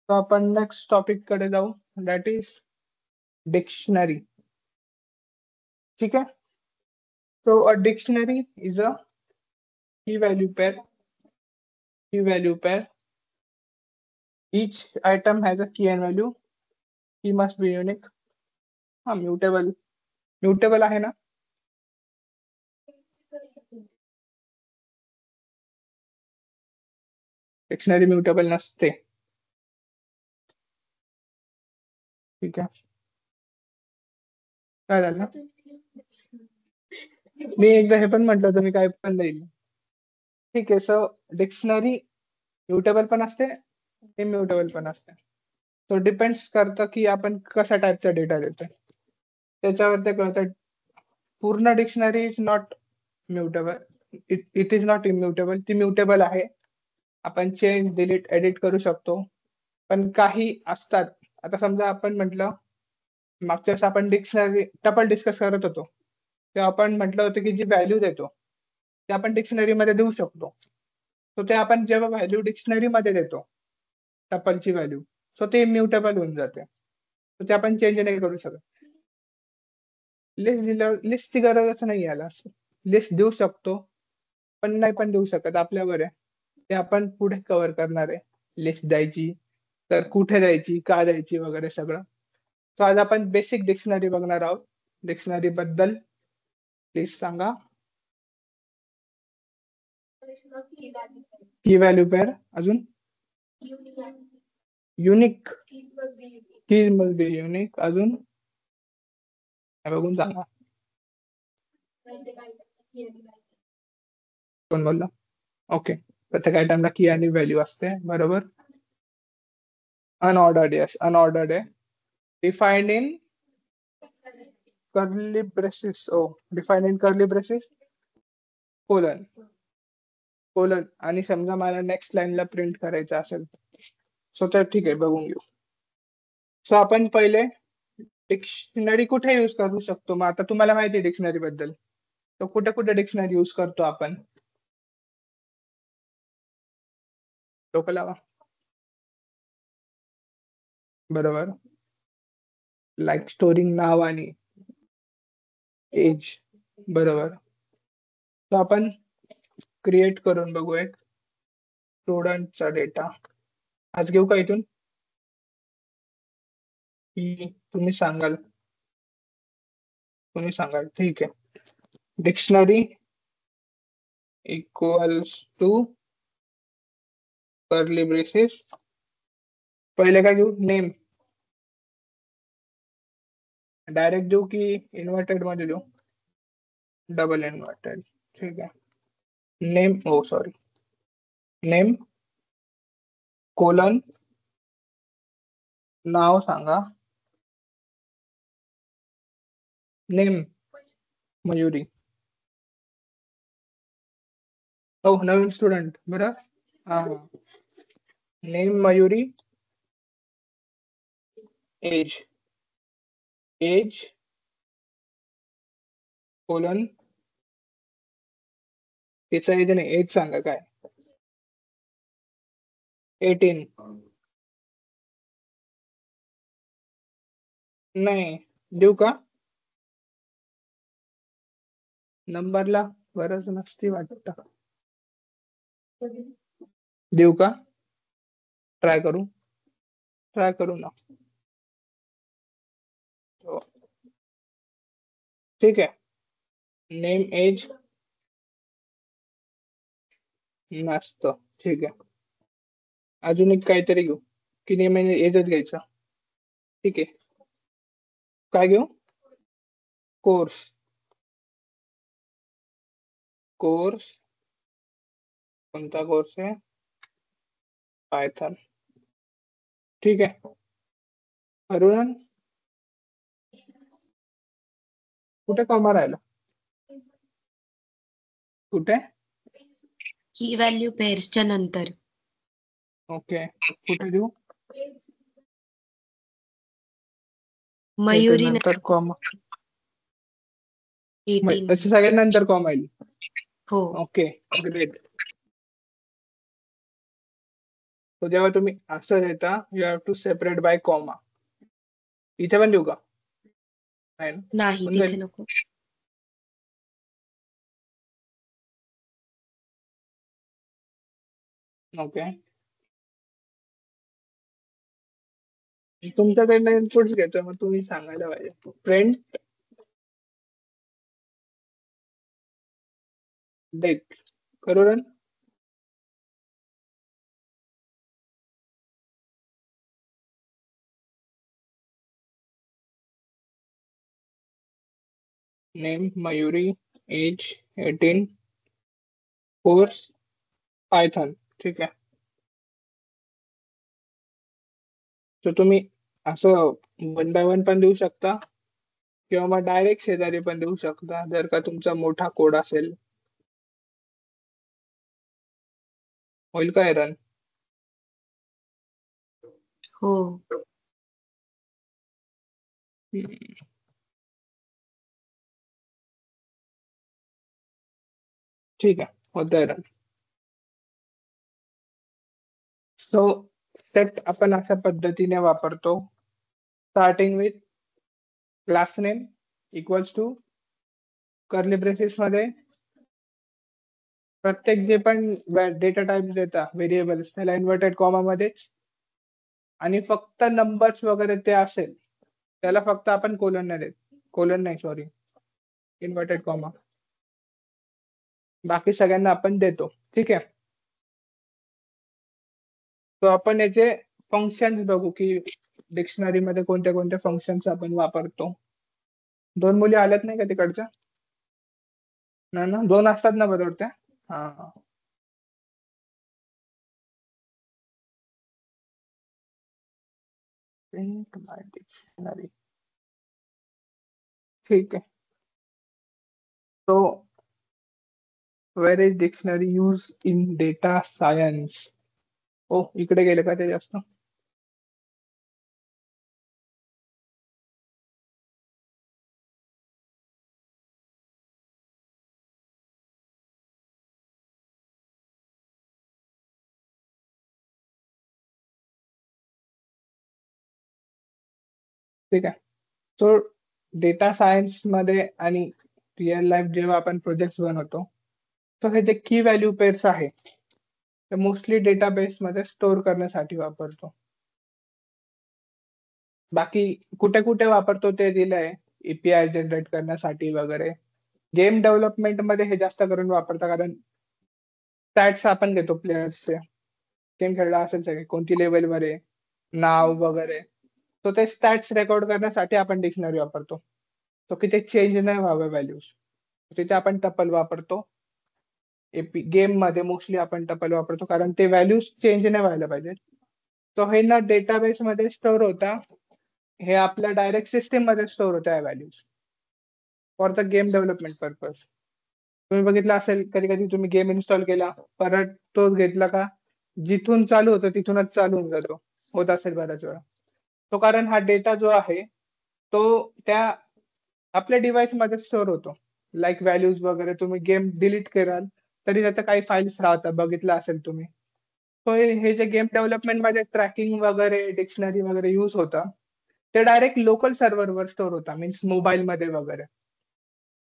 तो आपण next topic कडे जाऊ, दॅट इज डिक्शनरी. ठीक आहे. So a dictionary is a key value pair. Each item has a key and value. Key must be unique. Mutable आहे ना. Dictionary mutable नसते. ठीक आहे. काय झालं? मी एकदा हे पण म्हटलं तुम्ही काय पण नाही. ठीक आहे. सो डिक्शनरी म्युटेबल पण असते, इम्युटेबल पण असते. सो डिपेंड्स करतं की आपण कशा टाईपचा डेटा देतोय त्याच्यावर ते कळतं. पूर्ण dictionary is not mutable, it is not immutable. ती म्युटेबल आहे, आपण चेंज डिलीट एडिट करू शकतो. पण काही असतात, आता समजा आपण म्हटलं मागच्या वेळेस आपण डिक्शनरी टपल डिस्कस करत होतो, तेव्हा आपण म्हटलं होतं की जी व्हॅल्यू देतो ते आपण डिक्शनरी मध्ये देऊ शकतो. सो ते आपण जेव्हा व्हॅल्यू डिक्शनरी मध्ये देतो टपलची व्हॅल्यू, सो ते इम्युटेबल होऊन जाते. सो ते आपण चेंज नाही करू शकत. लिस्ट दिल्यावर लिस्टची गरजच नाही याला. लिस्ट देऊ शकतो पण नाही पण देऊ शकत, आपल्यावर आहे. ते आपण पुढे कव्हर करणार आहे. लिस्ट द्यायची तर कुठे द्यायची, का द्यायची वगैरे सगळं. सो आज आपण बेसिक डिक्शनरी बघणार आहोत. डिक्शनरी बद्दल प्लीज सांगा. की व्हॅल्यू पेअर, अजून युनिक, की मस्ट बी युनिक, अजून बघून सांगा. कोण बोलला? ओके. प्रत्येक आयटमला की आणि व्हॅल्यू असते, बरोबर. अनऑर्डर्ड, यस अनऑर्डर्ड आहे. Defined in curly braces. Defined in curly braces colon आणि समजा मला नेक्स्ट लाईनला प्रिंट करायचं असेल सो तर ठीक आहे, बघून घेऊ. सो आपण पहिले डिक्शनरी कुठे यूज करू शकतो. मग आता तुम्हाला माहिती आहे डिक्शनरी बद्दल, तर कुठे कुठे डिक्शनरी यूज करतो आपण. डोकं लावा. बरोबर. लाईक स्टोरिंग नाव आणि एज. बरोबर. तर आपण क्रिएट करून बघू एक स्टुडंटचा डेटा. आज घेऊ का इथून की तुम्ही सांगाल? ठीक आहे. Dictionary equals to curly braces. पहिले काय घेऊ? नेम. डायरेक्ट देऊ की इन्व्हर्टेड मध्ये देऊ? Double inverted. ठीक आहे. नेम, नेम कोलन नाव सांगा. नेम मयुरी. नवीन स्टुडंट. बरं. हा. नेम मयुरी. एज कोलन तिचा एज नाही, एज सांगा काय. 18. नाही देऊ का? नंबरला गरज नसती वाटत. देऊ का? ट्राय करू ना. ठीक आहे. नेम एज मस्त. ठीक आहे. अजून एक काहीतरी घेऊ की नेम एजच घ्यायचा? ठीक आहे. काय घेऊ? कोर्स. कोणता कोर्स आहे? पायथन. ठीक आहे. अरुण कुठे कॉमा राहिला? कुठे? की व्हॅल्यू पेअर्सच्या नंतर. ओके. कुठे देऊ? मयुरी नंतर कॉमा. 18. सगळ्यांनंतर कॉमा येईल. हो. Okay great. तो जेव्हा तुम्ही असं देता you have to separate by comma. इथे पण देऊ का? नाही ना? नाही होऊन तिथे जाईल. नको. ओके. तुमच्याकडनं इनपुट्स घेतोय मग तुम्ही सांगायला पाहिजे. प्रिंट डेट करू run. Name Mayuri, age 18, course Python. ठीक आहे. तर तुम्ही असं वन बाय वन पण देऊ शकता किंवा मग डायरेक्ट शेजारी पण देऊ शकता जर का तुमचा मोठा कोड असेल. होईल काय रन? हो. ठीक आहे, होतंय रन. सो सेट आपण अशा पद्धतीने वापरतो. Starting with class name equals to curly braces मध्ये प्रत्येक जे पण डेटा टाइप देतात व्हेरिएबल्स त्याला इन्व्हर्टेड कॉमा मध्ये, आणि फक्त नंबर्स वगैरे ते असेल त्याला फक्त आपण कोलन नाही देत. कोलन नाही, सॉरी, इन्व्हर्टेड कॉमा. बाकी सगळ्यांना आपण देतो. ठीक आहे. तो आपण याचे फंक्शन्स बघू की डिक्शनरी मध्ये कोणत्या कोणत्या फंक्शन्स आपण वापरतो. 2 मुली आल्यात नाही का तिकडच्या? नाही ना, 2 असतात ना बरोबर त्या. हा. Print by dictionary. ठीक आहे. तो where is dictionary use in data science. ओ इकडे गेले का ते जास्त? ठीक आहे. सो डेटा सायन्स मध्ये आणि रिअल लाईफ जेव्हा आपण प्रोजेक्ट बनवतो तर हे जे की व्हॅल्यू पेअर्स आहे ते मोस्टली डेटाबेस मध्ये स्टोअर करण्यासाठी वापरतो. बाकी कुठे कुठे वापरतो ते दिलंय, एपीआय जनरेट करण्यासाठी वगैरे. गेम डेव्हलपमेंट मध्ये हे जास्त करून वापरतात कारण स्टॅट्स आपण घेतो प्लेयर्सचे. गेम खेळला असेल सगळे, कोणती लेवल वर आहे, नाव वगैरे. तो ते स्टॅट्स रेकॉर्ड करण्यासाठी आपण डिक्शनरी वापरतो. तो की ते चेंज नाही व्हावे व्हॅल्यूज, तिथे आपण टपल वापरतो. गेम मध्ये मोस्टली आपण टपल वापरतो कारण ते व्हॅल्यूज चेंज नाही व्हायला पाहिजे. तो हे ना डेटाबेस मध्ये स्टोअर होता, हे आपल्या डायरेक्ट सिस्टीम मध्ये स्टोअर होत्या values for the game development purpose. तुम्ही बघितलं असेल कधी कधी तुम्ही गेम इन्स्टॉल केला परत तो घेतला का जिथून चालू होतं तिथूनच चालू होऊन जातो. होत असेल बऱ्याच वेळा. तो कारण हा डेटा जो आहे तो त्या आपल्या डिव्हाइस मध्ये स्टोअर होतो. लाईक व्हॅल्यूज वगैरे तुम्ही गेम डिलीट कराल तरी त्याचं काही फाईल्स राहतात, बघितलं असेल तुम्ही. सो हे जे गेम डेव्हलपमेंट मध्ये ट्रॅकिंग वगैरे डिक्शनरी वगैरे युज होतं ते डायरेक्ट लोकल सर्व्हरवर स्टोअर होता, मीन्स मोबाईल मध्ये वगैरे.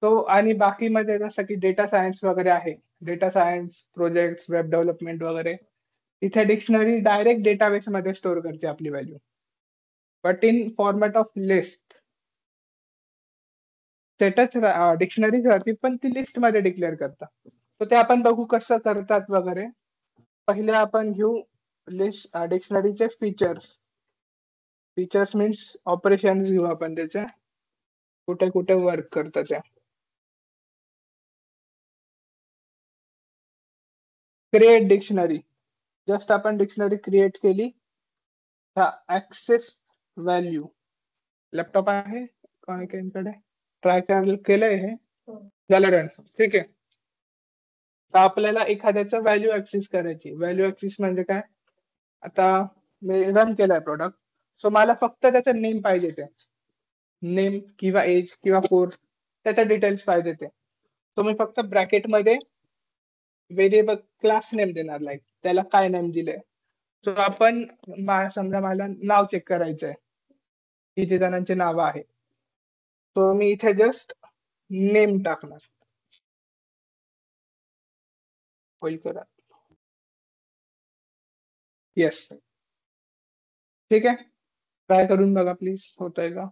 तो आणि बाकी मध्ये जसं की डेटा सायन्स वगैरे आहे, data science project web development वगैरे, इथे डिक्शनरी डायरेक्ट डेटाबेस मध्ये स्टोअर करते आपली value, but in format of list. सेटच डिक्शनरीज राहते पण ती लिस्ट मध्ये डिक्लेअर करतात. तर ते आपण बघू कसं करतात वगैरे. पहिले आपण घेऊ लिस्ट डिक्शनरीचे फीचर्स. फीचर्स मीन्स ऑपरेशन घेऊ आपण त्याचे, कुठे कुठे वर्क करतात त्या. क्रिएट डिक्शनरी, जस्ट आपण डिक्शनरी क्रिएट केली. ऍक्सेस व्हॅल्यू, लॅपटॉप आहे काहींकडे, ट्राय केलंय हे, झालं रन. ठीक आहे. तर आपल्याला एखाद्याचं व्हॅल्यू ऍक्सेस करायची. व्हॅल्यू ऍक्सेस म्हणजे काय? आता मी रन केलाय प्रोडक्ट, सो मला फक्त त्याचं नेम पाहिजे, ते नेम किंवा एज किंवा कोर्स त्याच्या डिटेल्स पाहिजे ते. सो मी फक्त ब्रॅकेटमध्ये व्हेरिएबल क्लास नेम देणार, लाईक त्याला काय नेम दिलंय सो आपण समजा मला नाव चेक करायचं आहे, किती जणांची नावं आहे. सो मी इथे जस्ट नेम टाकणार. होईल करा. येस, ठीक आहे. ट्राय करून बघा प्लीज, होतंय का.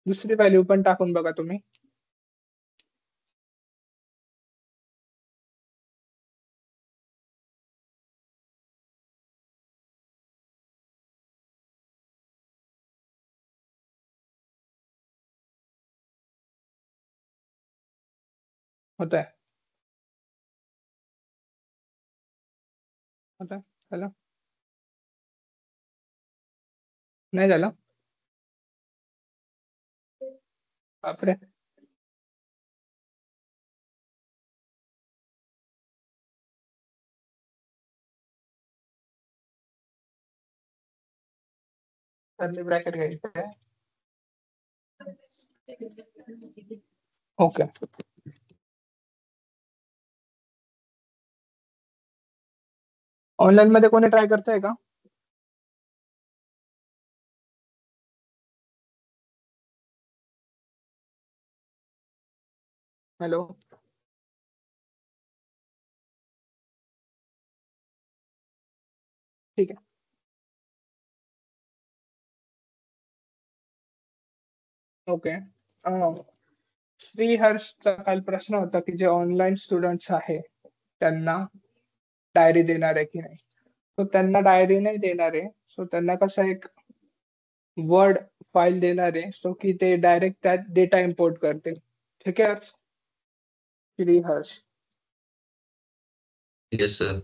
दुसरी व्हॅल्यू पण टाकून बघा तुम्ही. होत आहे, होत आहे. झालं, नाही झालं. बापरे. कर्ली ब्रॅकेट घ्यायचं आहे. ओके. ऑनलाईन मध्ये कोणी ट्राय करताय का? हॅलो. ठीक आहे. ओके. श्रीहर्षचा काल प्रश्न होता की जे ऑनलाईन स्टुडंट्स आहे त्यांना डायरी देणार आहे की नाही. सो त्यांना डायरी नाही देणार आहे. सो त्यांना कसं एक वर्ड फाईल देणार आहे, सो की ते डायरेक्ट त्यात डेटा इम्पोर्ट करतील. ठीक आहे Sriharsh. Yes sir.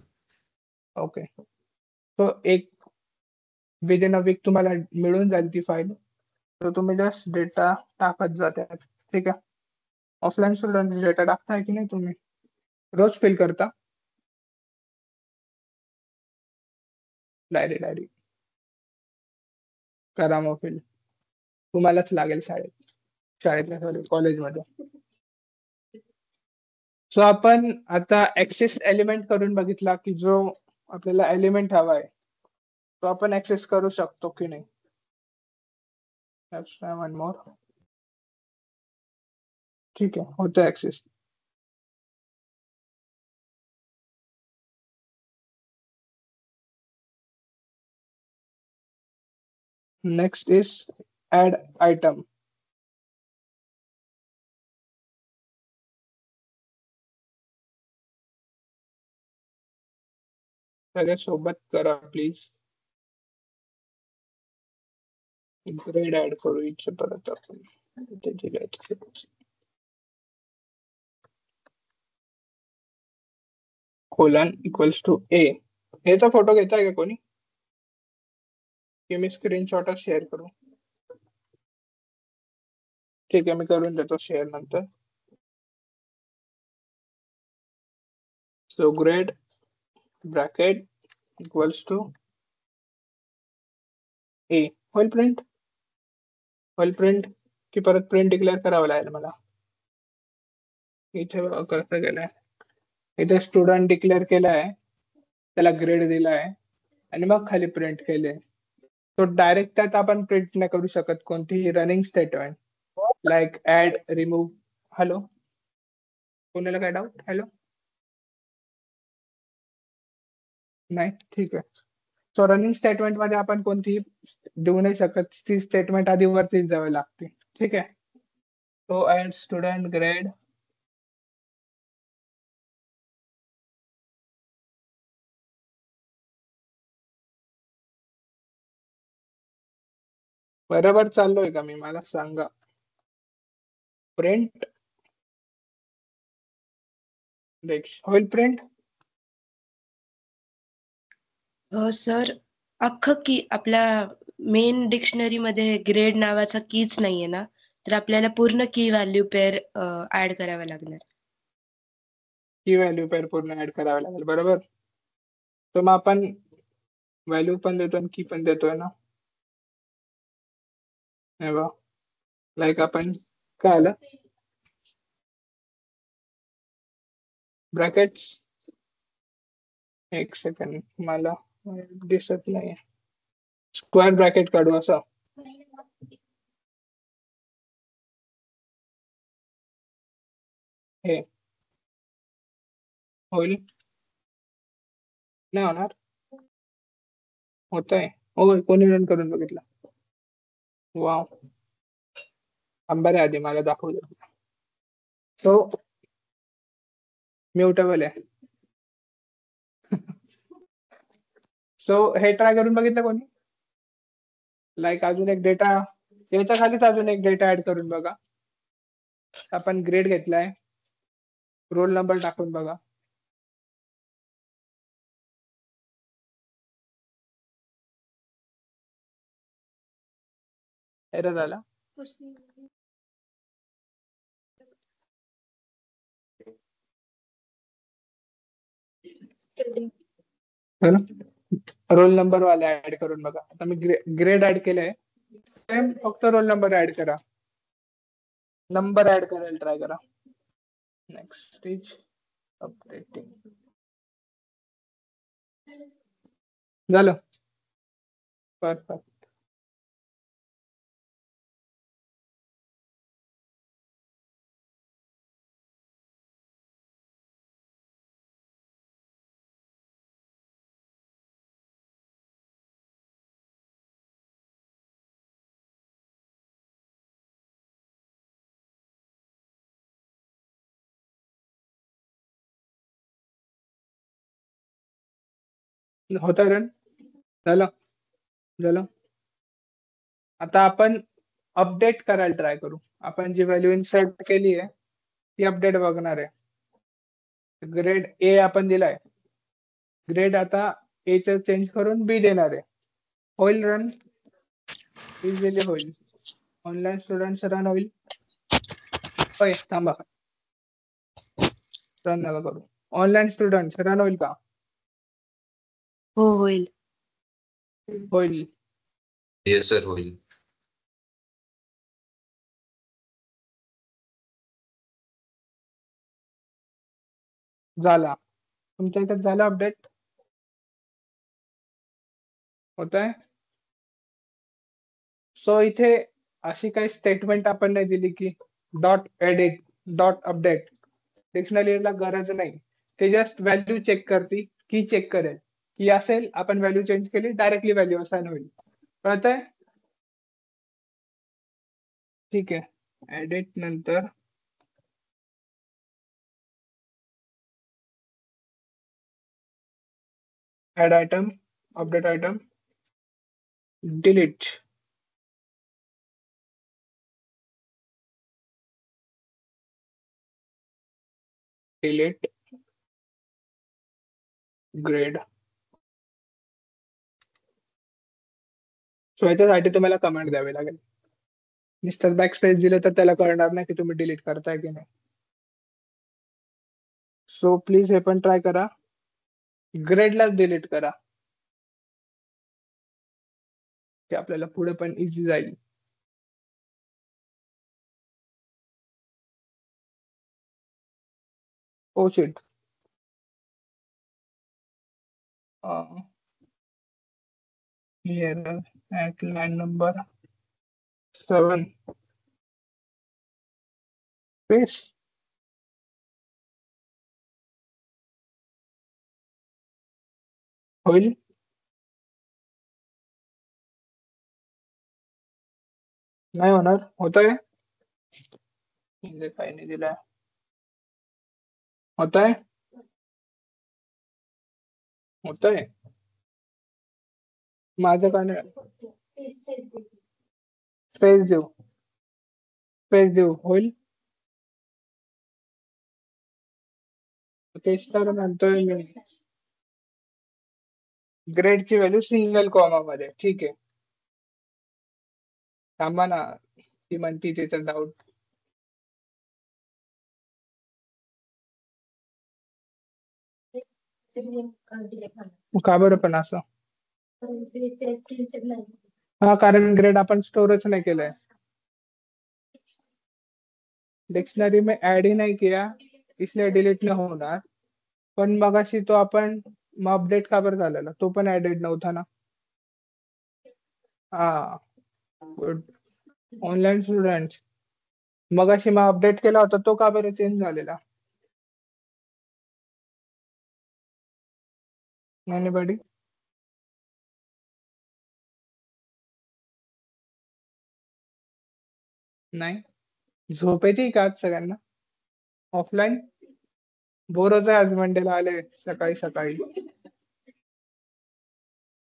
Okay. So एक विदिन अ वीक तुम्हाला मिळून जाईल ती फाईल. तर तुम्ही जस्ट डेटा टाकत जातात. ठीक आहे. ऑफलाईन स्टुडंट डेटा टाकताय की नाही तुम्ही, रोज फिल करता डायरी. डायरी करा मग फिल, तुम्हालाच लागेल शाळेतल्या सॉरी कॉलेजमध्ये. सो आपण आता ऍक्सेस एलिमेंट करून बघितला की जो आपल्याला एलिमेंट हवा आहे तो आपण ऍक्सेस करू शकतो की नाही. One more. ठीक आहे, होतं access. Next is add item. सगळ्या सोबत करा प्लीज. ग्रेड ऍड करू इच्छा परत आपण इथे दिलंय. कोलन इक्वल्स टू ए. याचा फोटो घेताय का कोणी, की मी स्क्रीनशॉटच शेअर करू. ठीक आहे, मी करून देतो शेअर नंतर. So grade bracket equals to A. होईल प्रिंट, होईल प्रिंट की परत प्रिंट डिक्लेअर करावं लागेल मला. इथे कसं केलंय, इथे स्टुडंट डिक्लेअर केलाय, त्याला ग्रेड दिलाय आणि मग खाली प्रिंट केले. तो डायरेक्ट त्यात आपण प्रिंट नाही करू शकत कोणतीही running statement like add, remove. Hello, कोणाला काय डाऊट. हॅलो, नाही, ठीक आहे. सो रनिंग स्टेटमेंट मध्ये आपण कोणतीही देऊ नाही शकत, ती स्टेटमेंट आधी वरतीच जावी लागते. ठीक आहे. तो ऍड स्टुडंट ग्रेड बरोबर चाललोय का मी, मला सांगा. प्रिंट होईल प्रिंट. सर अख्खं की आपल्या मेन डिक्शनरी मध्ये ग्रेड नावाचा कीच नाहीये ना, तर आपल्याला पूर्ण की व्हॅल्यू पेअर ऍड करावा लागणार. की व्हॅल्यू पेअर पूर्ण ऍड करावी लागेल, बरोबर. तर मग आपण व्हॅल्यू पण देतो आणि की पण देतोय ना. लाईक आपण काय आलं ब्रॅकेट्स. एक सेकंड, मला दिसत नाही, स्क्वेअर ब्रॅकेट काढू असं. हे होईल, नाही होणार, होत आहे. हो, कोणी रन करून बघितलं. वाव, अंबारे आधी मला दाखवलं. तो म्युटेबल आहे. सो हे ट्राय करून बघितलं कोणी? लाईक अजून एक डेटा, याच्या खालीच अजून एक डेटा ऍड करून बघा. आपण ग्रेड घेतलाय, रोल नंबर टाकून बघा. एरर आला. रोल नंबर वाले ऍड करून बघा. आता मी ग्रेड ऍड केलंय, सेम फक्त रोल नंबर ऍड करा, नंबर ऍड करायला ट्राय करा. नेक्स्ट स्टेज अपडेटिंग झालं. परफेक्ट. होता रन, झालं झालं. आता आपण अपडेट करायला ट्राय करू. आपण जी व्हॅल्यू इन्सर्ट केली आहे ती अपडेट बघणार आहे. ग्रेड ए आपण दिलाय, ग्रेड आता ए च चेंज करून बी देणार आहे. होईल रन, इझिली होईल. ऑनलाईन स्टुडंट रन होईल. होय, थांबा, रन नका करू. ऑनलाईन स्टुडंट रन होईल का? हो, होईल. होईल. येस सर, होईल. झाला. तुमच्या इथे झालं अपडेट? होत आहे. सो इथे अशी काही स्टेटमेंट आपण नाही दिली की डॉट एडिट डॉट अपडेट. डिक्शनरीला गरज नाही. ते जस्ट व्हॅल्यू चेक करते, की चेक करेल की असेल, आपण व्हॅल्यू चेंज केली, डायरेक्टली व्हॅल्यू असाइन होईल. कळतंय? ठीक आहे. एडिट नंतर add item, update item, delete. Delete grade. So याच्यासाठी तुम्हाला कमांड द्यावी लागेल. नुसतं बॅक स्पेस दिलं तर त्याला कळणार नाही की तुम्ही डिलीट करताय की नाही. सो प्लीज हे पण ट्राय करा, ग्रेडलाच डिलीट करा, ते आपल्याला पुढे पण इझी जाईल. Oh shit, error at line number 7. Paste. होईल. नाही होणार. होतंय, काही नाही दिलाय. होतंय, होतंय. माझं काय नाही. स्पेस देऊ, स्पेस देऊ, होईल. तेच तर म्हणतोय मी. ग्रेडची व्हॅल्यू सिंगल कॉमा मध्ये. ठीक आहे, थांबा ना, ती म्हणती तिचा डाऊट. का बरं पण असं? हा, कारण ग्रेड आपण स्टोरच नाही केलंय, डिक्शनरी में ऐड ही नहीं किया, इसलिए डिलीट नहीं होणार. पण मगाशी तो आपण मग अपडेट का बरं झालेला? तो पण ऍडेड नव्हता ना. हा, गुड. ऑनलाईन स्टुडंट मग अशी मग अपडेट केला होता, तो का बरं चेंज झालेला? एनीबडी? नाही, झोप येते का आज सगळ्यांना? ऑफलाईन बोर होतोय आज, मंडेला आले सकाळी सकाळी.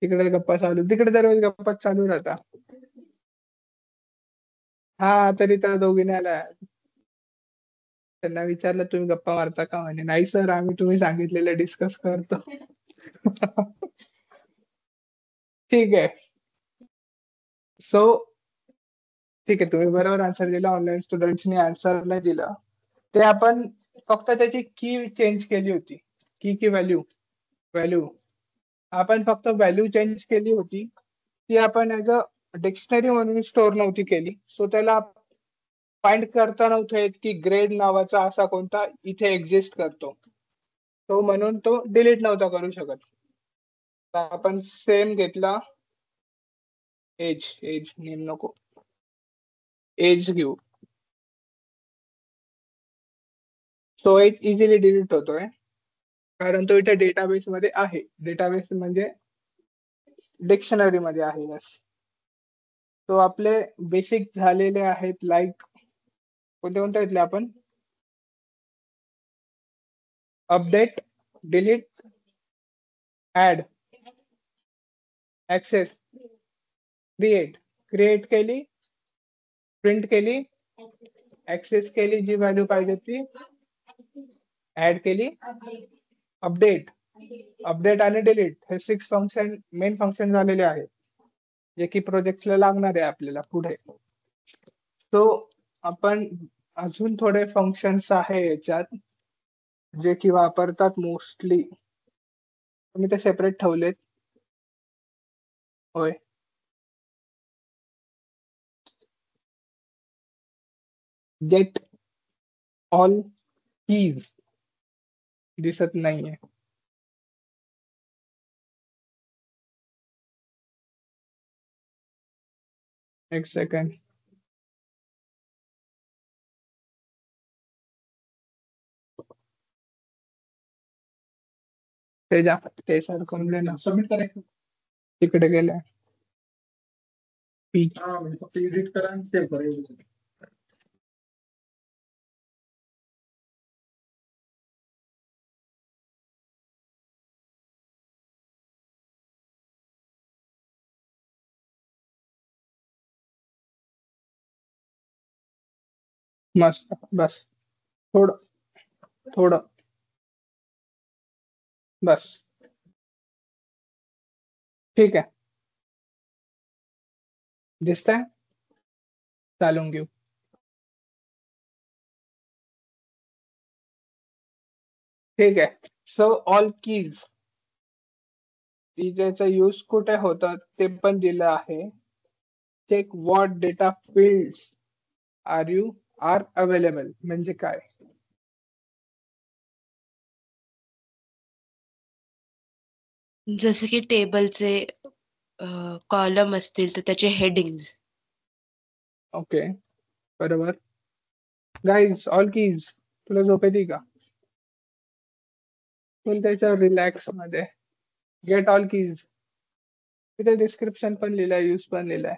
तिकडे गप्पा चालू, तिकडे दररोज गप्पा चालू राहतात. हा, तरी त्या दोघीने आल्या. त्यांना विचारलं तुम्ही गप्पा मारता का, म्हणे नाही सर आम्ही तुम्ही सांगितलेलं डिस्कस करतो. ठीक आहे. सो ठीक आहे, तुम्ही बरोबर आन्सर दिला. ऑनलाईन स्टुडंट्सनी आन्सर नाही दिलं, ते आपण फक्त त्याची की चेंज केली होती. की व्हॅल्यू, व्हॅल्यू आपण फक्त व्हॅल्यू चेंज केली होती. ती आपण ऍज अ डिक्शनरी म्हणून स्टोअर नव्हती केली. सो त्याला फाइंड करता नव्हतं येत की ग्रेड नावाचा असा कोणता इथे एक्झिस्ट करतो, तो म्हणून तो डिलीट नव्हता करू शकत. तर आपण सेम घेतला, एज एज नेम नको, एज घेऊ. सो एज इझिली डिलीट होतोय, कारण तो इथे डेटाबेस मध्ये आहे. डेटाबेस म्हणजे डिक्शनरी मध्ये आहे. बस. तो आपले बेसिक झालेले आहेत. लाईक कोणते कोणते घेतले आपण? Update, delete, add, access, create. Create केली, प्रिंट केली, ऍक्सेस केली जी व्हॅल्यू पाहिजे ती, ऍड केली, अपडेट. अपडेट आणि डिलीट हे 6 फंक्शन मेन फंक्शन झालेले आहेत, जे की प्रोजेक्टला लागणार आहे आपल्याला पुढे. सो आपण अजून थोडे फंक्शन्स आहे याच्यात जे की वापरतात मोस्टली. मी ते सेपरेट ठेवलेत. होय, गेट ऑल कीज दिसत नाहीये. एक सेकंड. ते सर कमले ना सबमिट करायचं, तिकडे गेले. म्हणजे फक्त एडिट करा आणि सेव्ह करा एवढंच. मस्त, बस. थोडं थोडं बस. ठीक आहे, दिसतंय. चालून घेऊ. ठीक आहे. सो ऑल कीज त्याचा यूज कुठे होतात ते पण दिलं आहे. Check what data fields are available म्हणजे काय? जसं की टेबलचे कॉलम असतील तर त्याचे हेडिंग्स. ओके, बरोबर. Guys, all keys. तुला झोप येते का? पण त्याच्या रिलॅक्स मध्ये गेट ऑल कीज. तिथे डिस्क्रिप्शन पण लिहिलंय, यूज पण लिहिलंय.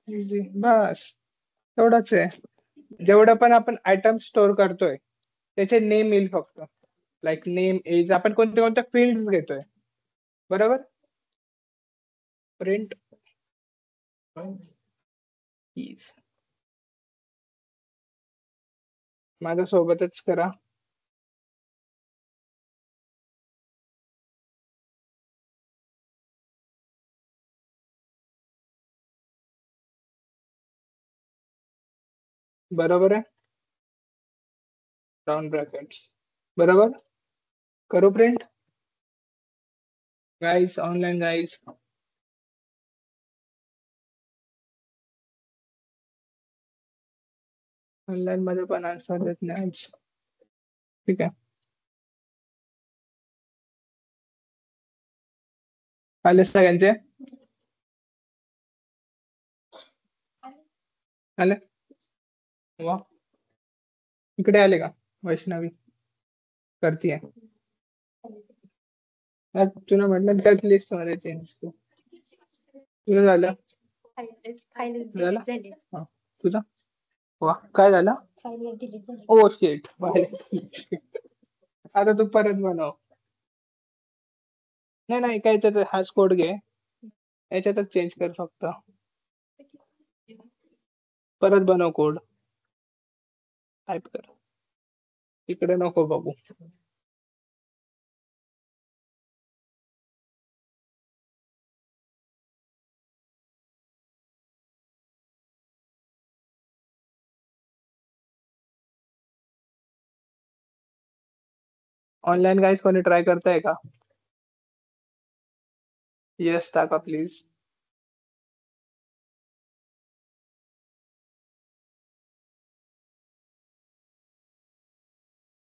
इझी, बस तेवढंच आहे. जेवढं पण आपण आयटम स्टोअर करतोय त्याचे नेम येईल फक्त. Like name, age. आपण कोणत्या कोणत्या फील्ड घेतोय, बरोबर. प्रिंट कीज माझ्या सोबतच करा. बरोबर आहे. राउंड ब्रॅकेट बरोबर. करू print. Guys, online guys, online मध्ये पण आन्सर देत नाही आज. ठीक आहे. आले सगळ्यांचे? आले? वा, इकडे आले का? वैष्णवी करतीये. तुला म्हटलं त्याच लिस्ट मध्ये चेंज तू. तुझं झालं? झालं? हा. तुझा? वा, काय झालं? ओ शेट. आता तू परत बनव. नाही काय त्याचा हाच कोड घे, याच्यातच चेंज कर फक्त. परत बनव कोड, टाईप कर. इकडे नको बघू. ऑनलाईन गाईज कोणी ट्राय करताय का? येस टाका प्लीज.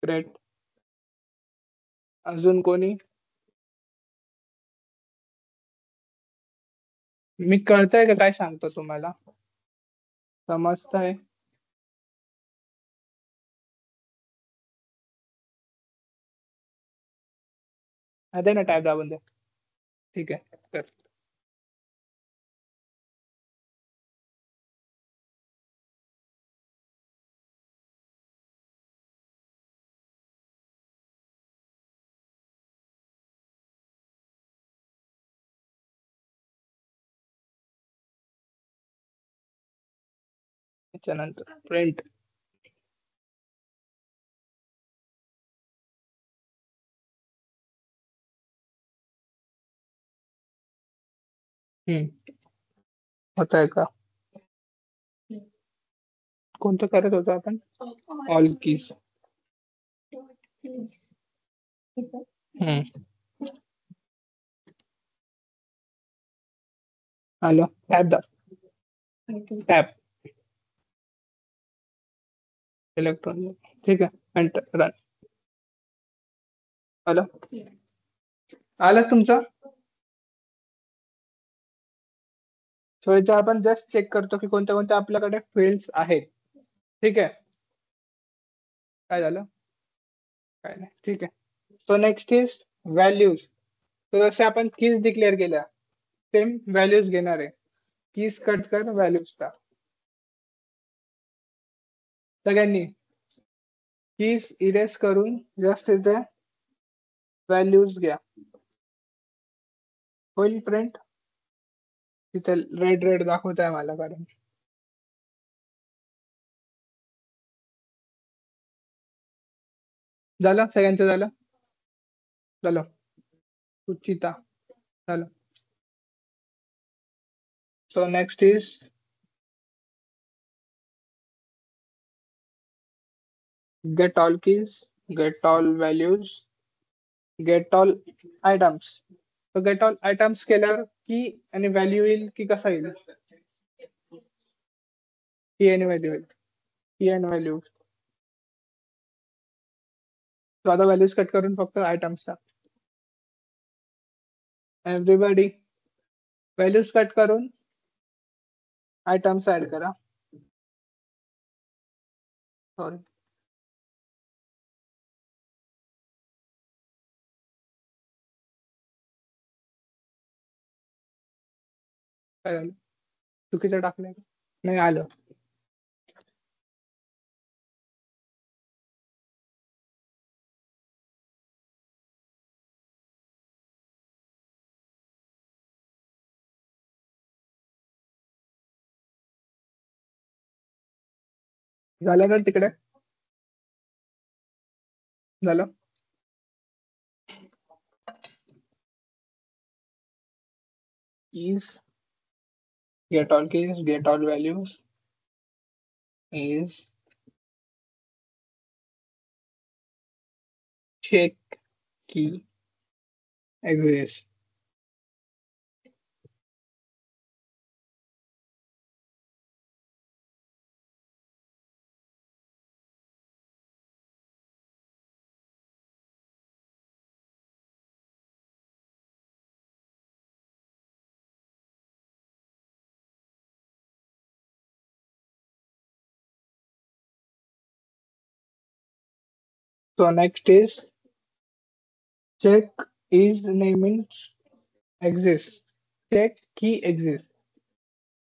ग्रेट. अजून कोणी? मी कळतंय का काय सांगतो तुम्हाला? समजतंय? दे ना, टाईप दाबून दे. ठीक आहे, कर. त्याच्यानंतर प्रिंट. होत आहे का? कोणतं करत होतो आपण? All keys. आलो. टॅप दाब. Tap electronic. ठीक आहे, एंटर. रन. आलं? आलं तुमचं? सो याच्या आपण जस्ट चेक करतो की कोणत्या कोणत्या आपल्याकडे फील्ड्स आहेत. ठीक आहे. काय झालं? काय नाही. ठीक आहे. So next is values. तर जसे आपण कीज डिक्लेअर केल्या, सेम व्हॅल्यूज घेणार आहे. कीज कट कर, व्हॅल्यूज टाक. सगळ्यांनी कीज इरेज करून जस्ट इथे व्हॅल्यूज घ्या. होईल प्रिंट? तिथे रेड रेड दाखवत आहे मला, कारण झालं. सगळ्यांचं झालं? झालं. सुचिता झालं. So next is get all keys, get all values, get all items. So get all items केल्यावर की आणि व्हॅल्यू येईल की कसा येईल? की आणि व्हॅल्यू येईल. की आणि व्हॅल्यू. तो आता व्हॅल्यूज कट करून फक्त आयटम्स टाक. एव्हरीबडी व्हॅल्यूज कट करून आयटम्स ऍड करा. सॉरी, काय झालं? चुकीचं टाकलंय का? नाही आलं. झालं ना तिकडे? झालं. Keys, get all keys, get all values is check key exists. So next is check is naming exists. Check key exists.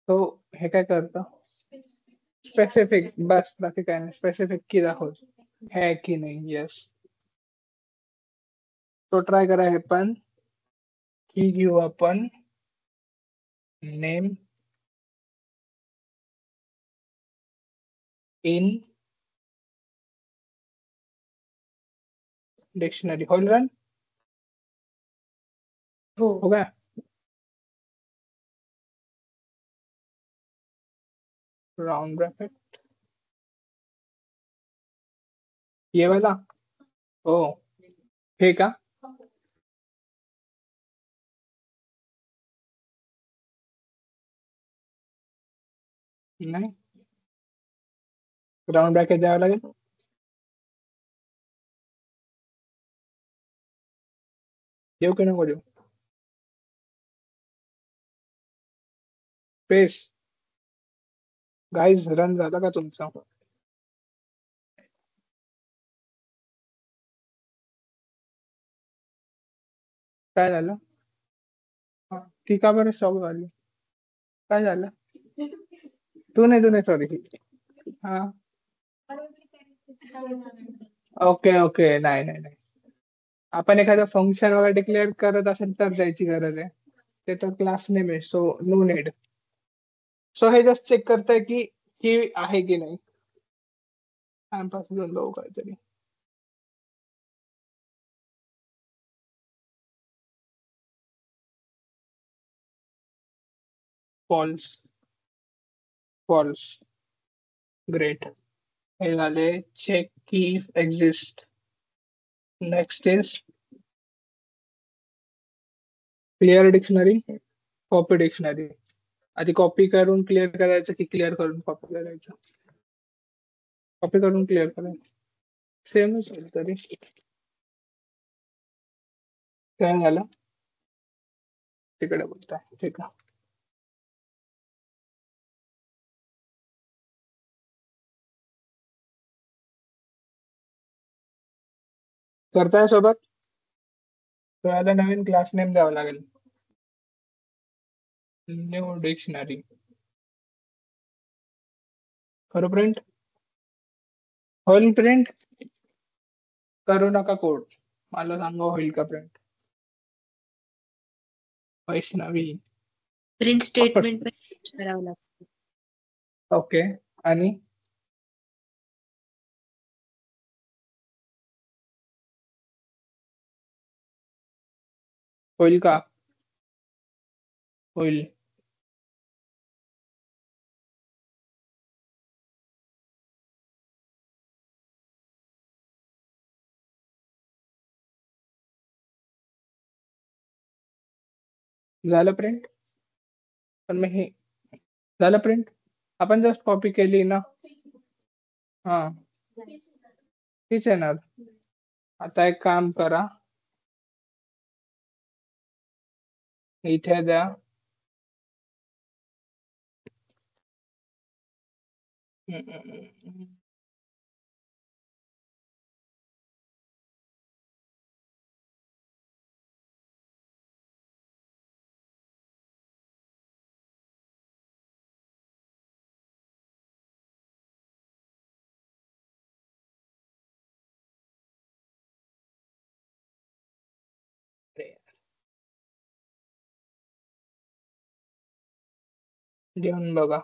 So हे काय करतं? स्पेसिफिक बस बाकी काय नाही स्पेसिफिक की दाखवत है की नाही येस. तो ट्राय करा हे पण की घेऊ आपण नेम इन डिक्शनरी होईल रन हो. हो गया. राउंड ब्रैकेट ये वाला ओ हे का नाही राउंड ब्रॅकेट द्यावं लागेल. देऊ की नको देऊ स्पेस गाईज रन झाला का तुमचा. काय झालं हा, ती का बरं स्टॉप झाली काय झालं तू नाही सॉरी हा ओके ओके नाही नाही नाही आपण एखादं फंक्शन वगैरे डिक्लेअर करत असेल तर द्यायची गरज आहे. ते तर क्लास नेम आहे सो नो नीड. सो हे जस्ट चेक करतंय की आहे की नाही. टाइमपास घेऊन बघू काहीतरी. फॉल्स फॉल्स ग्रेट हे झाले चेक की exist. Next is clear dictionary copy dictionary. आधी कॉपी करून क्लिअर करायचं की क्लिअर करून कॉपी करायचं. कॉपी करून क्लिअर करायचं सेमच आहे तरी. काय झालं तिकडे बोलताय ठीक आहे. करताय सोबत तुम्हाला नवीन क्लास नेम द्यावं लागेल. न्यू डिक्शनरी करू प्रिंट होईल प्रिंट करू नका कोड मला सांगा होईल का प्रिंट. वैष्णवी प्रिंट स्टेटमेंट करावं लागतं. ओके आणि होईल का होईल. झालं प्रिंट पण मग हे झालं प्रिंट आपण जस्ट कॉपी केली ना हा तीच येणार. आता एक काम करा इथे द्या घेऊन बघा.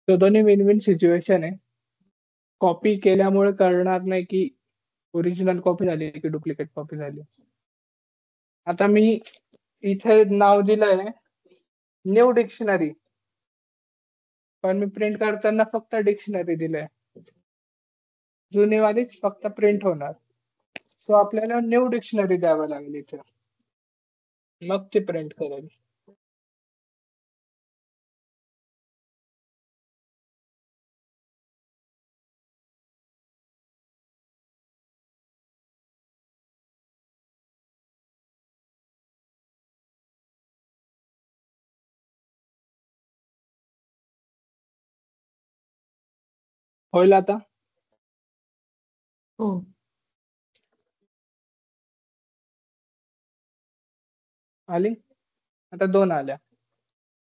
तो दोन्ही विन विन सिच्युएशन आहे. कॉपी केल्यामुळे कळणार नाही की ओरिजिनल कॉपी झाली की डुप्लिकेट कॉपी झाली. आता मी इथे नाव दिलंय न्यू डिक्शनरी पण मी प्रिंट करताना फक्त डिक्शनरी दिलंय. जुनीवालीच फक्त प्रिंट होणार. सो आपल्याला न्यू डिक्शनरी द्यावं लागेल इथे मग ती प्रिंट करेल. होईल आता? हो. आली? आता 2 आल्या.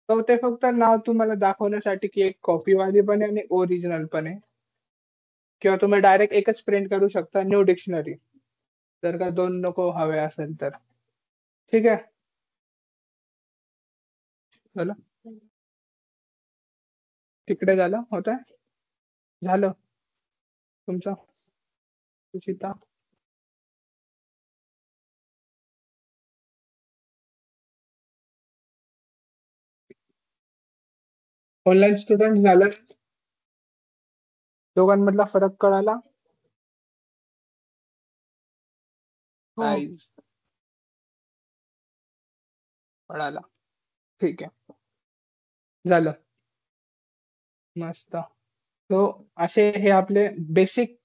तर ते फक्त नाव तुम्हाला दाखवण्यासाठी की एक कॉपीवाली पण आहे आणि ओरिजिनल पण आहे. किंवा तुम्ही डायरेक्ट एकच प्रिंट करू शकता, न्यू डिक्शनरी. जर का 2 नको हवे असेल तर. ठीक आहे? झालं? तिकडे झालं? होतंय? झालं तुमचं? सुचिता? ऑनलाईन स्टुडंट झालं? दोघांमधला फरक कळाला? हो. नाईस. कळाला. ठीक आहे. झालं. मस्त. सो असे हे आपले बेसिक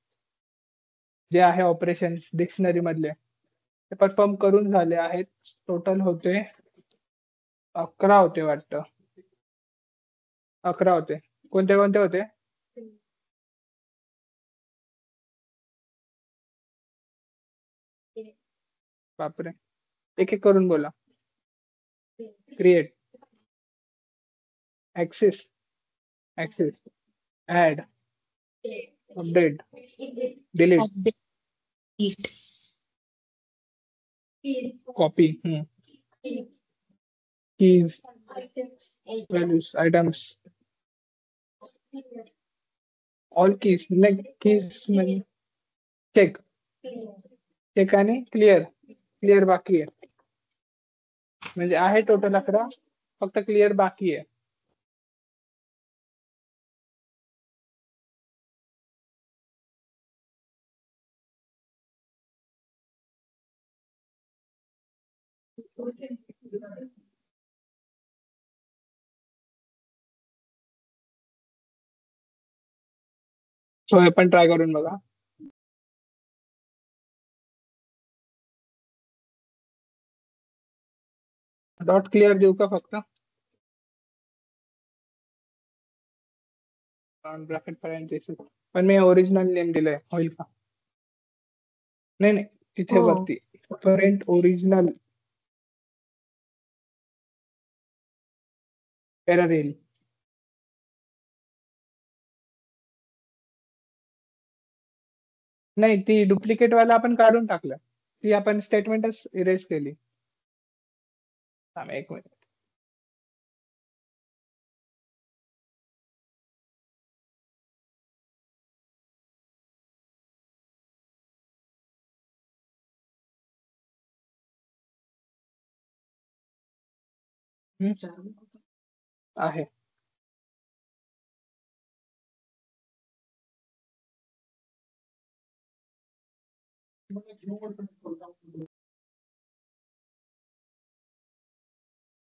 जे आहे ऑपरेशन्स डिक्शनरी मधले ते परफॉर्म करून झाले आहेत. टोटल होते 11 होते वाटतं. 11 होते. कोणते कोणते होते? बापरे. एक एक करून बोला. Create, access, add, update, delete, update, copy, keys, values, items, all keys. Keys म्हणजे चेक आणि क्लिअर बाकी आहे. म्हणजे आहे टोटल 11, फक्त क्लिअर बाकी आहे. सो हे पण ट्राय करून बघा. डॉट क्लिअर देऊ का फक्त? Bracket parenthesis. पण मी ओरिजिनल नेम दिलंय, होईल का? नाही तिथे हो. वरती पॅरेंट ओरिजिनल एरर येईल. नाही ती डुप्लिकेट वाला आपण काढून टाकलं. ती आपण स्टेटमेंटच इरेज केली. थांब एक मिनिट. आहे.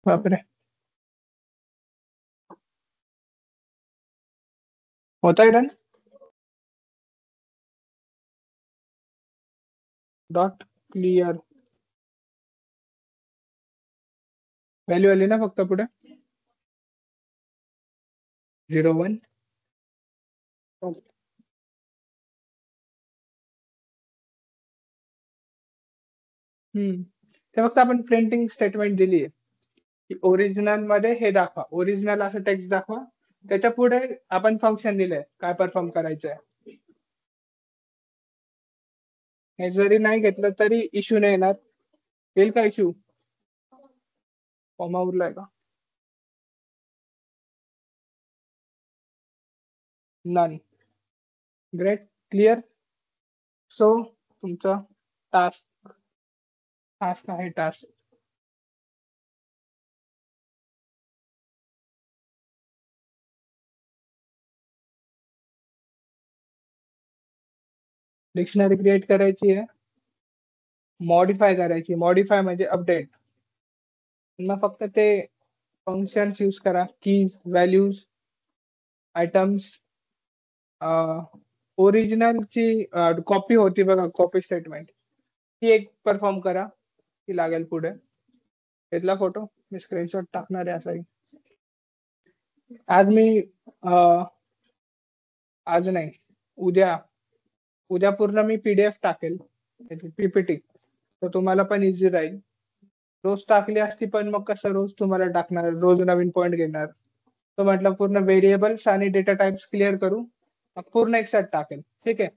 बापरे. होता है रन? डॉट क्लिअर व्हॅल्यू आली ना फक्त पुढे 01. ते फक्त आपण प्रिंटिंग स्टेटमेंट दिली आहे की ओरिजिनल मध्ये हे दाखवा, ओरिजिनल असं टेक्स्ट दाखवा. त्याच्या पुढे आपण फंक्शन दिलंय काय परफॉर्म करायचंय. हे जरी नाही घेतलं तरी इश्यू नाही येणार. येईल का इश्यू? कॉमा उरलाय का? नन. ग्रेट. क्लिअर. सो तुमचा टास्क आहे. टास्क डिक्शनरी क्रिएट करायची आहे, मॉडिफाय करायची. मॉडिफाय म्हणजे अपडेट. मग फक्त ते फंक्शन्स यूज करा. Keys, values, items. ओरिजिनलची कॉपी होती बघा, कॉपी स्टेटमेंट ती एक परफॉर्म करा. ती लागेल पुढे. घेतला फोटो? मी स्क्रीनशॉट टाकणार आहे. असाही आज मी आज नाही, उद्या उद्या पूर्ण मी पीडीएफ टाकेल पीपीटी, तर तुम्हाला पण इझी राहील. रोज टाकली असती पण मग कसं रोज तुम्हाला टाकणार, रोज नवीन पॉईंट घेणार. तो म्हटलं पूर्ण व्हेरिएबल्स आणि डेटा टाइप्स क्लिअर करू, मग पूर्ण एक सेट टाकेल. ठीक आहे.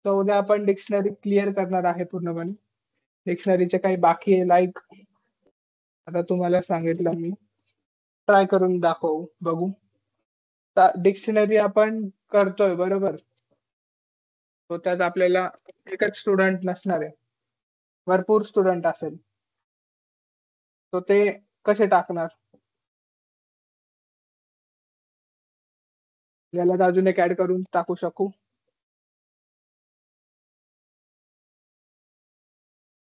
तर उद्या आपण डिक्शनरी क्लिअर करणार आहे पूर्णपणे. डिक्शनरीचे काही बाकी आहे लाईक, आता तुम्हाला सांगितलं मी, ट्राय करून दाखवू, बघू. डिक्शनरी आपण करतोय बरोबर, तो त्यात आपल्याला एकच स्टुडंट नसणार आहे, भरपूर स्टुडंट असेल, तो ते कसे टाकणार. याला अजून एक ऍड करून टाकू शकू.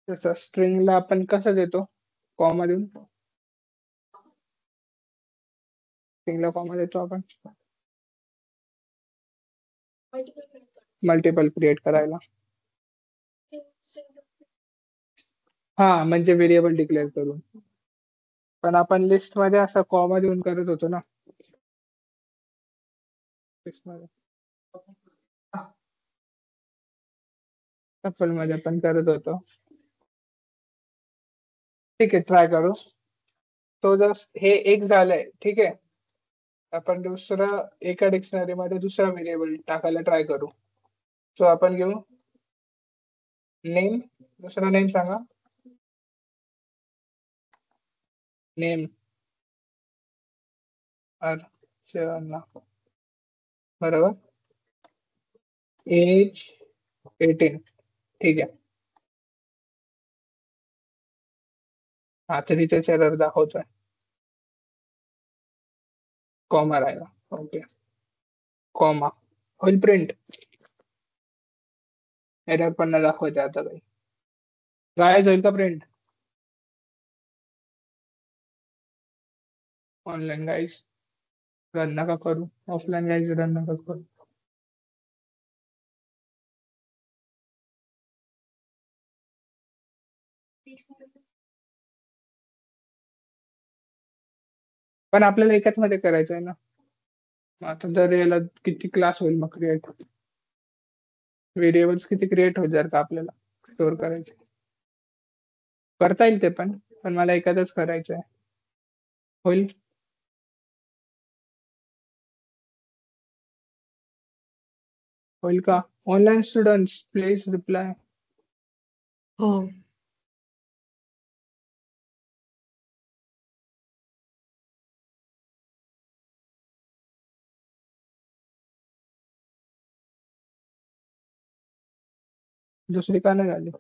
तसं स्ट्रिंगला आपण कसं देतो, कॉमा देऊन. स्ट्रिंगला कॉमा देतो आपण मल्टिपल क्रिएट करायला. हा, म्हणजे व्हेरिएबल डिक्लेअर करून. पण आपण लिस्ट मध्ये असं कॉमा देऊन करत होतो ना, लिस्ट मध्ये टपल मध्ये पण करत होतो. ठीक आहे, ट्राय करू. तो जस्ट हे एक झालंय. ठीक आहे, आपण दुसरं एका डिक्शनरी मध्ये दुसरा व्हेरिएबल टाकायला ट्राय करू. सो आपण घेऊ नेम, दुसरा नेम सांगा. नेम अर्चना, बरोबर. एज 18. ठीक आहे. हा, तर इथेच एरर दाखवतोय, कॉमा राहिला. ओके, कॉमा होईल प्रिंट. एरर पण नाही दाखवायचे आता काही. राहायच होईल का प्रिंट. ऑनलाईन गाईज रन नका करू, ऑफलाईन गाईज रन नका करू. पण आपल्याला एकाच मध्ये करायचं आहे ना. मग आता जर याला किती क्लास होईल मग क्रिएट, व्हेरिएबल्स किती क्रिएट होईल जर का आपल्याला स्टोअर करायचे. करता येईल ते पण, पण मला एखादच करायचं आहे. होईल. होईल का. Online students please reply. हो. दुसरी का नाही झाली,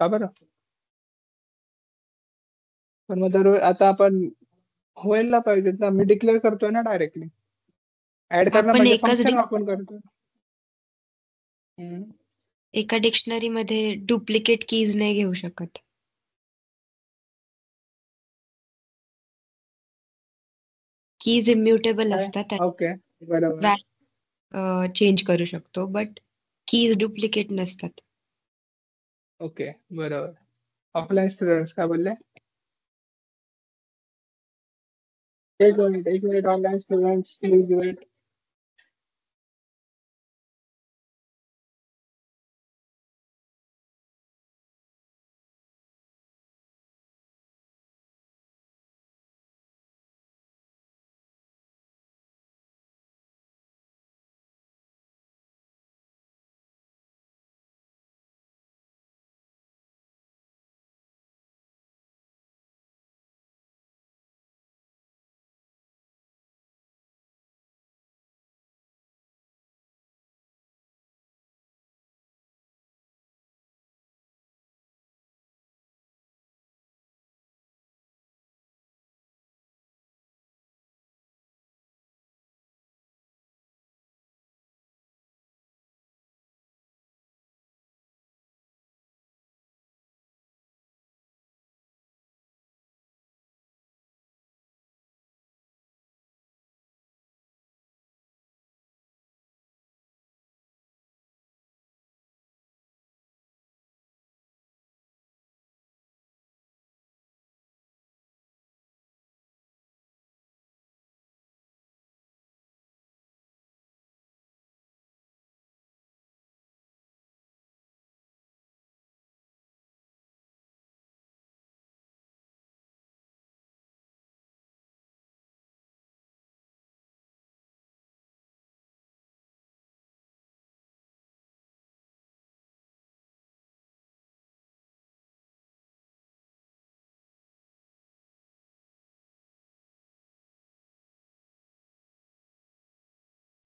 का बरं. पण मग दर आता आपण व्हायला पाहिजे ना, मी डिक्लेअर करतोय ना डायरेक्टली. ऍड करणं आपण म्हणजे फंक्शन वापरून करतोय. हम्म. एका डिक्शनरी मध्ये डुप्लिकेट कीज नाही घेऊ शकत. कीज इम्युटेबल काय, असतात, ओके, बरोबर. चेंज करू शकतो, बट कीज डुप्लिकेट नसतात. ओके, बरोबर. ऑफलाईन स्टुडंट्स काय बोलले. एक minute online students please wait.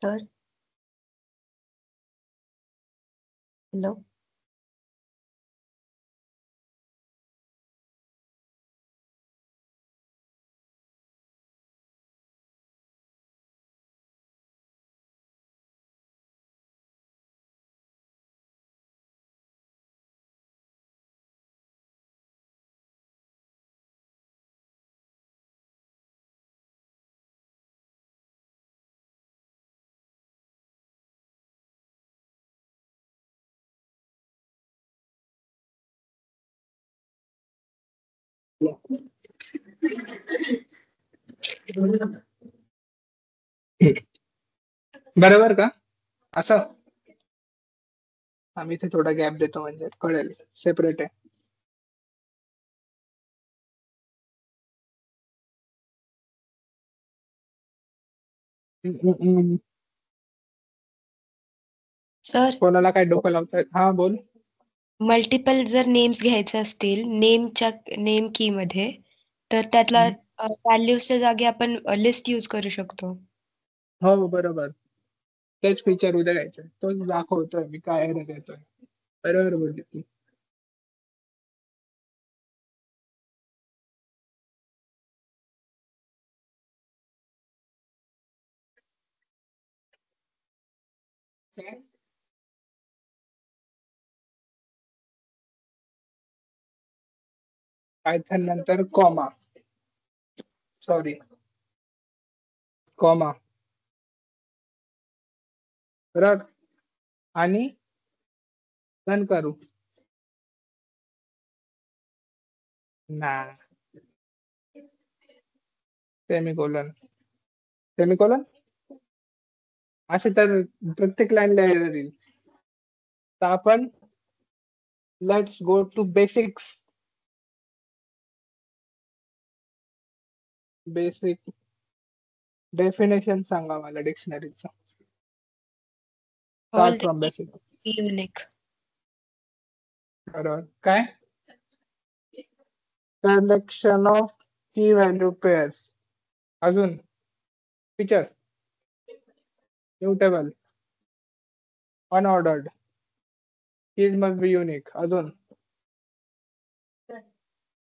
Sir hello. बरोबर का असं. आम्ही इथे थोडा गॅप देतो म्हणजे कळेल सेपरेट आहे. सर कोणाला काय डोकं लावतायत? हा बोल. मल्टिपल जर नेम्स घ्यायचे असतील नेम की मध्ये तर त्यातला व्हॅल्यूजच्या जागी आपण लिस्ट यूज करू शकतो. हो बरोबर. तेच फीचर उद्या घ्यायचं, तोच दाखवतोय मी काय एरर येतोय. बरोबर बोलली ती. पायथन नंतर कॉमा, सॉरी कॉमा, बरोबर, आणि रन करू ना, सेमिकोलॉन, सेमिकोलॉन असे तर प्रत्येक लाईनला एरर येईल. तर आपण let's go to basics. Basic definition सांगा मला डिक्शनरीचं. All start the from basic. Unique. बरोबर. काय? Collection of key value pairs. अजून feature mutable, unordered, keys must be unique. अजून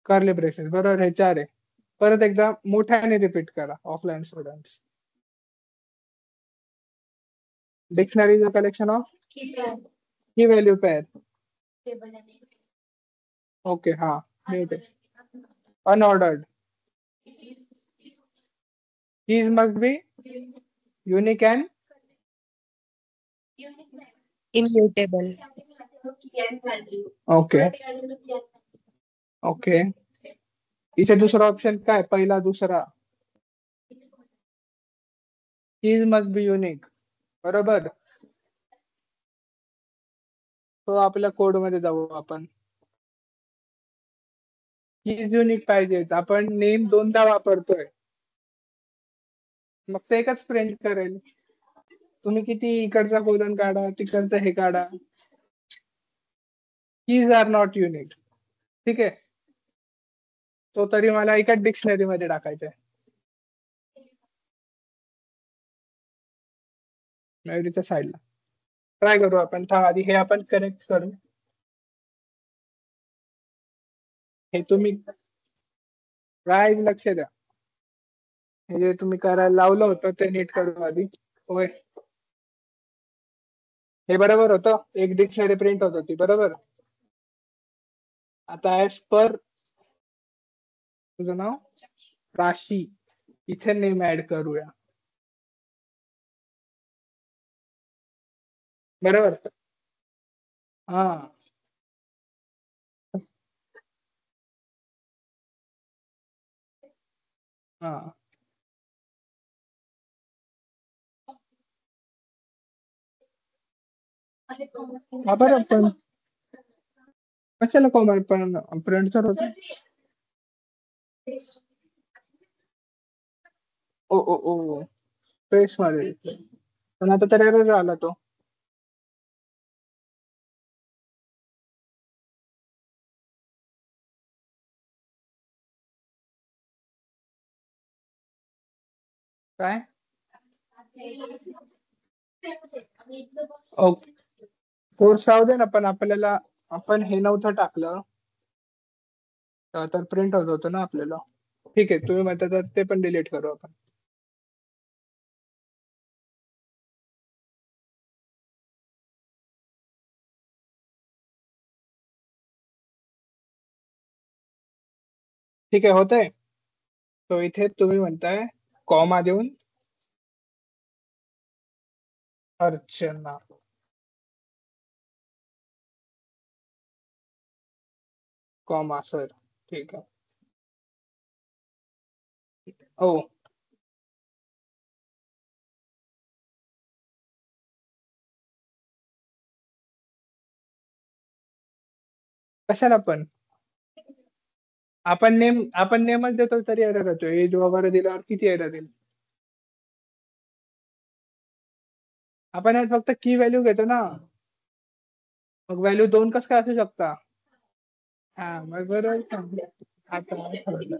कर्ली ब्रेसेस. बरोबर, हे 4 आहे. परत एकदा मोठ्याने रिपीट करा offline students. Dictionary is a collection of key value pair. Okay, हा muted, unordered, keys must be unique and immutable. Okay. Okay, इथे दुसरा ऑप्शन काय? पहिला दुसरा कीज मस्ट बी युनिक. बरोबर. तो आपल्या कोड मध्ये जाऊ आपण. कीज युनिक पाहिजेत. आपण नेम 2दा वापरतोय, मग ते एकच प्रिंट करेल. तुम्ही किती इकडचा कोलन काढा, तिकडचं हे काढा, कीज आर नॉट युनिक. ठीक आहे, तो तरी मला एकाच डिक्शनरी मध्ये टाकायचा आहे. मेमरीच्या साईडला ट्राय करू आपण. थांब, आधी हे आपण कनेक्ट करू. हे तुम्ही राईट लक्ष द्या. हे जे तुम्ही करायला लावलं होतं ते नीट करू आधी. होय, हे बरोबर होतं. एक डिक्शनरी प्रिंट होत होती, बरोबर. आता ऍज पर तुझं नाव राशी, इथे नेम ऍड करूया. बरोबर. हा, हा, हा, बरं. पण कशाला कॉमन पण प्रिंटचं होतं. ओ ओ ओ स्पेस मध्ये, पण आता तर एरर आला तो. काय? ओके, कोर्स राहू दे ना, पण आपल्याला आपण हे नव्हतं टाकलं तर प्रिंट होत होतं ना आपल्याला. ठीक आहे, तुम्ही म्हणता तर ते पण डिलीट करू आपण. ठीक आहे, होतंय. तो इथे तुम्ही म्हणताय कॉमा देऊन अर्चना. कॉमा सर, ठीक आहे. ओ, कशाला पण आपण नेमच देतो तरी एरर येतो. एज वगैरे दिल्यावर किती एरर येईल. आपण यात फक्त की व्हॅल्यू घेतो ना, मग व्हॅल्यू 2 कसं काय असू शकता. हा, मग बरोबर सांगितलं. आता समजलं.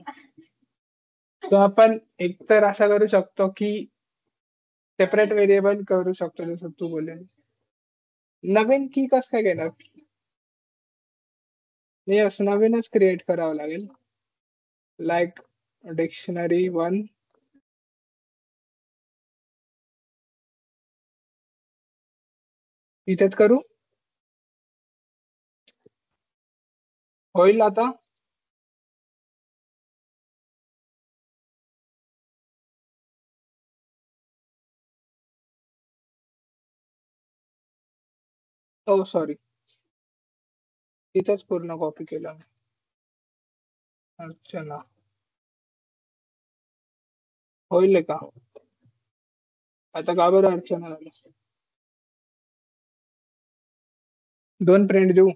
तो आपण एकतर असा करू शकतो की सेपरेट व्हेरिएबल करू शकतो, जसं तू बोलले. नवीन की कसं काय घेणार. यस, नवीनच क्रिएट करावं लागेल. Like dictionary 1. इथेच करू, होईल आता. ओ सॉरी, इथेच पूर्ण कॉपी केलं मी. अर्चना होईल का आता. का बरं अर्चना झालं. 2 प्रिंट देऊ.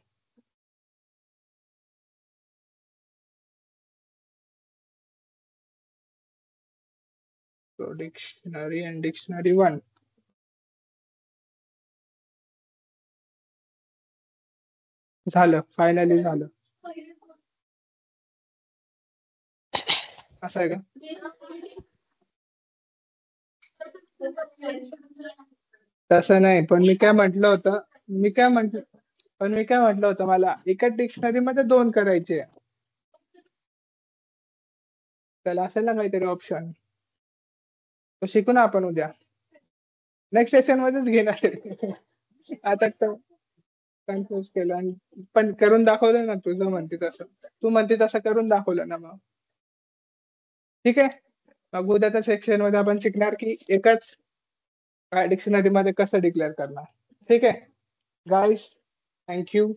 Dictionary and dictionary 1. झालं, फायनली झालं. असं आहे का. तसं नाही, पण मी काय म्हटलं होतं मला एकाच डिक्शनरी मध्ये 2 करायचे. त्याला असेल ना काहीतरी ऑप्शन. तो शिकू ना आपण उद्या, नेक्स्ट सेशन मध्येच घेणार. आता कन्फ्युज केलं आणि पण करून दाखवलं ना. तुझं म्हणते तसं, तू म्हणते तसं करून दाखवलं ना मग. ठीक आहे, मग उद्याच्या सेक्शन मध्ये आपण शिकणार की एकच डिक्शनरी मध्ये कसं डिक्लेअर करणार. ठीक आहे गाईस, थँक्यू.